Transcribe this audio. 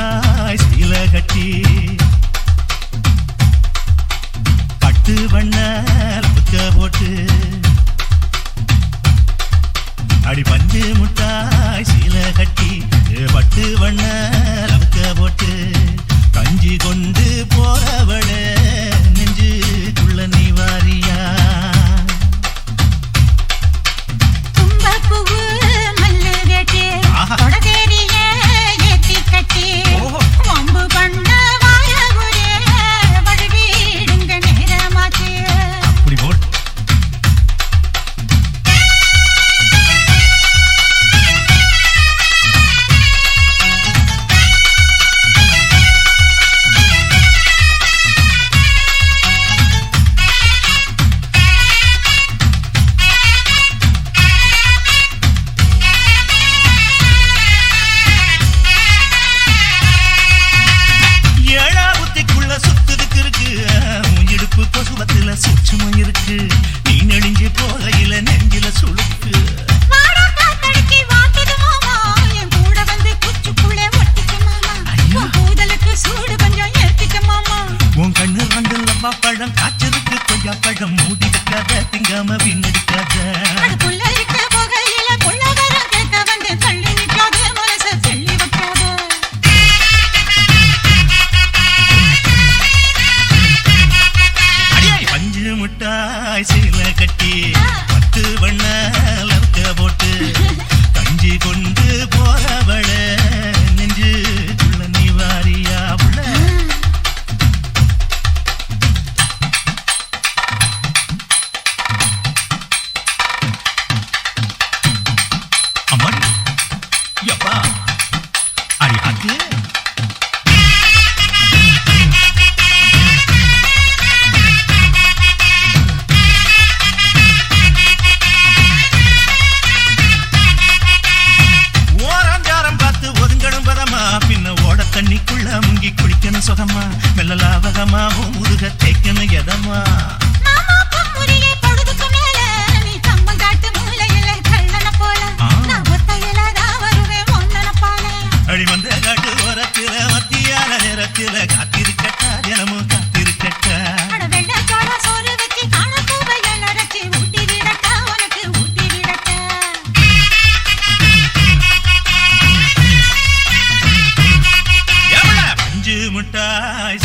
முட்டாய் சீல கட்டி பட்டு வண்ண புக்க போட்டு அடி பஞ்சு முட்டாய் சீல கட்டி பட்டு வண்ண புக்க போட்டு கஞ்சி கொண்டு போறவள நெஞ்சுக்குள்ள நீ வாரியா நீ நெடுஞ்சி போகையில நெஞ்சில சுளுக்கு உன் கண்ணு ரெண்டு லப்பா பழம் காய்ச்சலுக்கு கொய்யா பழம் மூடி வைக்காத திங்காம பின்னடிக்காத முட்டாய் சீல கட்டி பத்து வண்ண லவுக்க போட்டு கஞ்சி கொண்டு போறவள நெஞ்சுக்குள்ள நீ வாரியா உள்ள அம்மாடி யப்பா அடி அது தண்ணிக்குள்ள முங்கி குளிக்கணும் சுகமா மெல்ல லாவகமா முதுக தேய்க்கணும் எதமா அடி வந்த காட்டு ஓரத்தில மத்தியான நேரத்தில காத்திருக்கட்டா தினமும் காத்திருக்கட்டா முட்டாய்